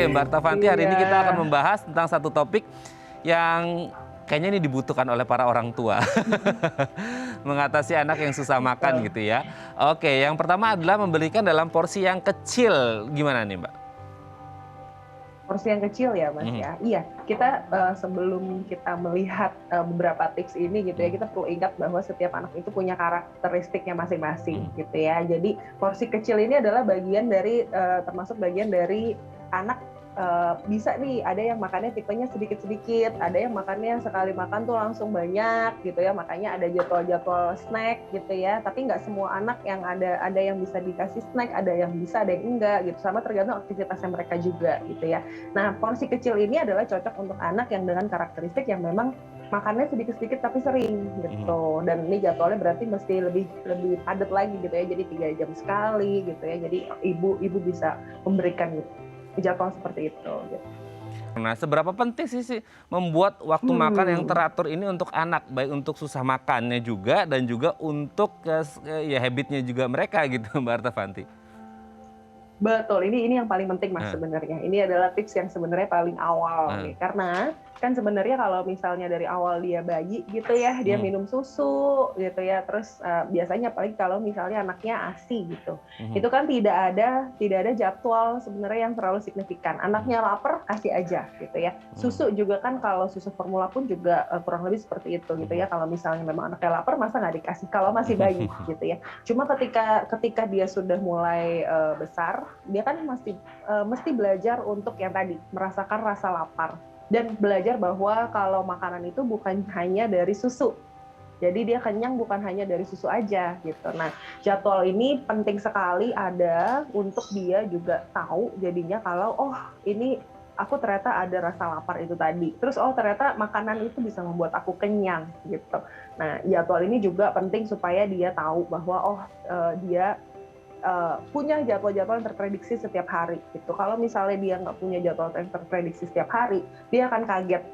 Oke, Mbak Artavanti, hari ini kita akan Iya. membahas tentang satu topik yang kayaknya ini dibutuhkan oleh para orang tua. Mengatasi anak yang susah makan Betul. gitu ya. Oke, yang pertama adalah membelikan dalam porsi yang kecil. Gimana nih, Mbak? Porsi yang kecil ya, Mas, Mhm. ya. Iya, kita, sebelum kita melihat, beberapa tips ini gitu ya, kita perlu ingat bahwa setiap anak itu punya karakteristiknya masing-masing Mhm. gitu ya. Jadi porsi kecil ini adalah bagian dari, termasuk bagian dari anak, bisa nih ada yang makannya tipenya sedikit-sedikit, ada yang makannya sekali makan tuh langsung banyak gitu ya, makanya ada jadwal-jadwal snack gitu ya. Tapi nggak semua anak yang ada yang bisa dikasih snack, ada yang bisa, ada yang enggak gitu, sama tergantung aktivitasnya mereka juga gitu ya. Nah, porsi kecil ini adalah cocok untuk anak yang dengan karakteristik yang memang makannya sedikit-sedikit tapi sering Mhm. gitu. Dan ini jadwalnya berarti mesti lebih lebih padat lagi gitu ya. Jadi 3 jam sekali gitu ya. Jadi ibu bisa memberikan jadwal seperti itu gitu. Nah, seberapa penting sih membuat waktu makan yang Hmm. teratur ini untuk anak, baik untuk susah makannya juga dan juga untuk ya habitnya juga mereka gitu, Mbak Artavanti. Betul, ini yang paling penting, Mas, Heeh, sebenarnya. Ini adalah tips yang sebenarnya paling awal heeh. nih. Karena kan sebenarnya kalau misalnya dari awal dia bayi gitu ya, dia Mhm, minum susu gitu ya, terus biasanya apalagi kalau misalnya anaknya ASI gitu. mhm, Itu kan tidak ada jadwal sebenarnya yang terlalu signifikan. mhm, Anaknya lapar, kasih aja gitu ya. mhm, Susu juga kan kalau susu formula pun juga kurang lebih seperti itu gitu mhm, ya. Kalau misalnya memang anaknya lapar, masa nggak dikasih kalau masih bayi mhm. gitu ya. Cuma ketika dia sudah mulai besar, dia kan mesti belajar untuk yang tadi merasakan rasa lapar dan belajar bahwa kalau makanan itu bukan hanya dari susu. Jadi dia kenyang bukan hanya dari susu aja gitu. Nah, jadwal ini penting sekali ada untuk dia juga tahu jadinya kalau oh ini aku ternyata ada rasa lapar itu tadi. Terus oh ternyata makanan itu bisa membuat aku kenyang gitu. Nah, jadwal ini juga penting supaya dia tahu bahwa oh dia punya jadwal-jadwal yang terprediksi setiap hari gitu. Kalau misalnya dia nggak punya jadwal yang terprediksi setiap hari, dia akan kaget.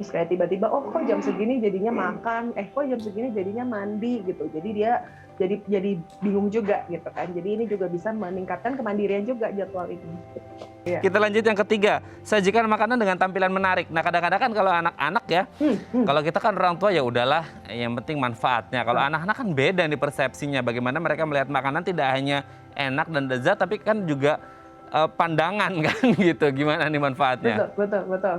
Terus kayak tiba-tiba, oh kok jam segini jadinya makan, kok jam segini jadinya mandi gitu. Jadi dia jadi bingung juga gitu kan. Jadi ini juga bisa meningkatkan kemandirian juga jadwal ini. Gitu. Iya. Kita lanjut yang ketiga, sajikan makanan dengan tampilan menarik. Nah, kadang-kadang kan kalau anak-anak ya, kalau kita kan orang tua ya udahlah, yang penting manfaatnya. Kalau Betul, anak-anak kan beda nih persepsinya, bagaimana mereka melihat makanan tidak hanya enak dan lezat, tapi kan juga pandangan kan gitu, gimana nih manfaatnya? betul, betul, betul.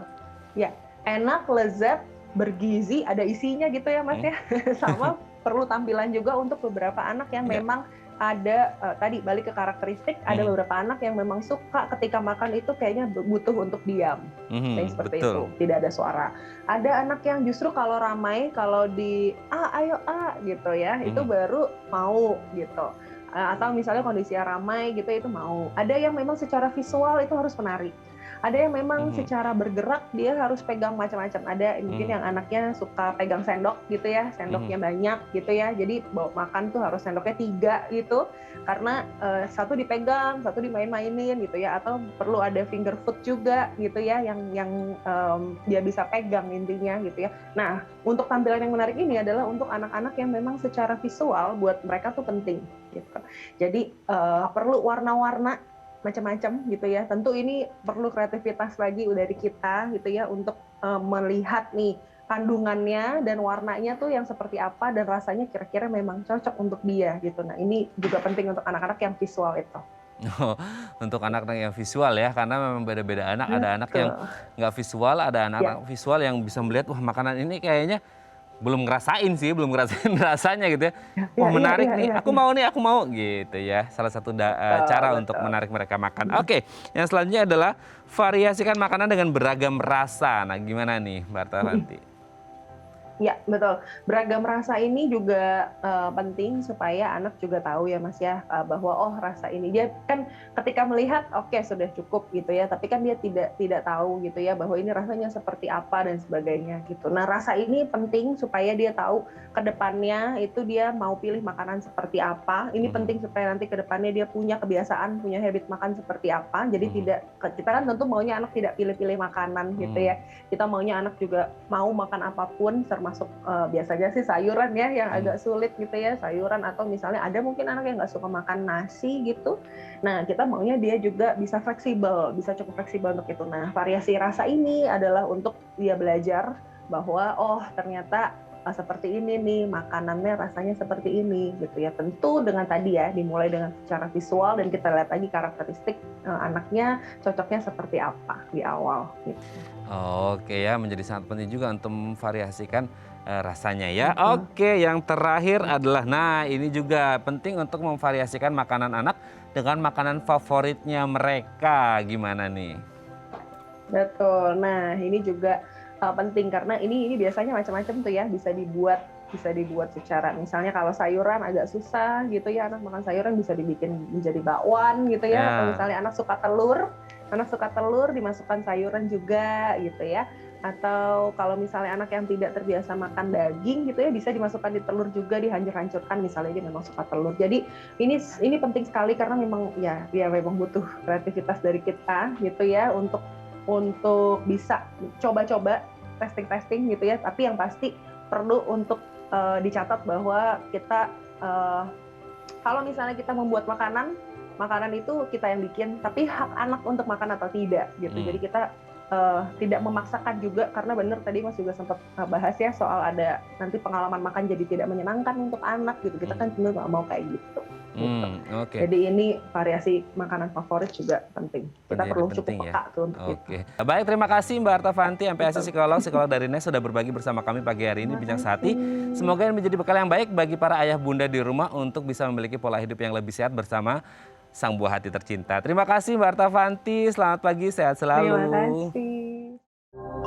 Ya, enak, lezat, bergizi, ada isinya gitu ya Mas Hmm? ya. Sama perlu tampilan juga untuk beberapa anak yang Ya. memang ada tadi balik ke karakteristik, ada Mhm, beberapa anak yang memang suka ketika makan itu kayaknya butuh untuk diam. Kayak mhm, seperti itu, betul. tidak ada suara. Ada anak yang justru kalau ramai, kalau ayo gitu ya, itu Mhm, baru mau gitu. Atau misalnya kondisinya ramai gitu, itu mau. Ada yang memang secara visual itu harus menarik. Ada yang memang mhm, secara bergerak dia harus pegang macam-macam. Ada mungkin mhm, yang anaknya suka pegang sendok gitu ya, mhm, sendoknya banyak gitu ya. Jadi bawa makan tuh harus sendoknya 3 gitu, karena satu dipegang, satu dimain-mainin gitu ya. Atau perlu ada finger food juga gitu ya, yang dia bisa pegang intinya gitu ya. Nah, untuk tampilan yang menarik ini adalah untuk anak-anak yang memang secara visual buat mereka tuh penting gitu. Jadi perlu warna-warna macam-macam gitu ya. Tentu ini perlu kreativitas lagi dari kita gitu ya untuk melihat nih kandungannya dan warnanya tuh yang seperti apa dan rasanya kira-kira memang cocok untuk dia gitu. Nah, ini juga penting untuk anak-anak yang visual itu. Oh, untuk anak-anak yang visual ya, karena memang beda-beda anak. Ada anak yang Betul. nggak visual, ada Ya, anak-anak visual yang bisa melihat, wah makanan ini kayaknya belum ngerasain sih, belum ngerasain rasanya gitu ya. ya, Wah ya, menarik ya, nih, ya, ya. aku mau gitu ya. Salah satu Betul, cara untuk betul. menarik mereka makan. Oke, yang selanjutnya adalah variasikan makanan dengan beragam rasa. Nah gimana nih Mbak Artavanti? Ya, betul. Beragam rasa ini juga penting supaya anak juga tahu ya Mas ya, bahwa oh rasa ini dia kan ketika melihat oke sudah cukup gitu ya, tapi kan dia tidak tahu gitu ya bahwa ini rasanya seperti apa dan sebagainya gitu. Nah, rasa ini penting supaya dia tahu ke depannya itu dia mau pilih makanan seperti apa. Ini Mhm, penting supaya nanti ke depannya dia punya kebiasaan, punya habit makan seperti apa. Jadi mhm, kita kan tentu maunya anak tidak pilih-pilih makanan gitu mhm, ya. Kita maunya anak juga mau makan apapun termasuk biasanya sih sayuran ya yang agak sulit gitu ya, sayuran atau misalnya ada mungkin anak yang nggak suka makan nasi gitu. Nah, kita maunya dia juga bisa fleksibel, bisa cukup fleksibel untuk itu. Nah, variasi rasa ini adalah untuk dia belajar bahwa oh ternyata seperti ini nih makanannya rasanya seperti ini gitu ya. Tentu dengan tadi ya dimulai dengan secara visual dan kita lihat lagi karakteristik anaknya cocoknya seperti apa di awal gitu. Oke ya, menjadi sangat penting juga untuk memvariasikan rasanya ya. Oke, yang terakhir adalah, nah ini juga penting untuk memvariasikan makanan anak dengan makanan favoritnya mereka. Gimana nih? Betul. Nah, ini juga penting karena ini biasanya macam-macam tuh ya, bisa dibuat secara misalnya kalau sayuran agak susah gitu ya, anak makan sayuran bisa dibikin menjadi bakwan gitu ya, atau misalnya anak suka telur dimasukkan sayuran juga gitu ya. Atau kalau misalnya anak yang tidak terbiasa makan daging gitu ya, bisa dimasukkan di telur juga, dihancur-hancurkan misalnya dia memang suka telur. Jadi ini penting sekali karena memang ya memang butuh kreativitas dari kita gitu ya untuk bisa coba-coba testing gitu ya, tapi yang pasti perlu untuk dicatat bahwa kita kalau misalnya kita membuat makanan itu kita yang bikin, tapi hak anak untuk makan atau tidak gitu. Jadi kita tidak memaksakan juga karena benar tadi Mas juga sempat bahas ya soal ada nanti pengalaman makan jadi tidak menyenangkan untuk anak gitu. Kita kan tentu nggak mau kayak gitu. Okay. Jadi ini variasi makanan favorit juga penting. Kita perlu cukup peka tuh untuk itu. Baik, terima kasih Mbak Artafanti, MPASI psikolog dari NES sudah berbagi bersama kami pagi hari ini Bincang Sehati. Semoga ini menjadi bekal yang baik bagi para ayah bunda di rumah untuk bisa memiliki pola hidup yang lebih sehat bersama sang buah hati tercinta. Terima kasih Mbak Artafanti, selamat pagi, sehat selalu. Terima kasih.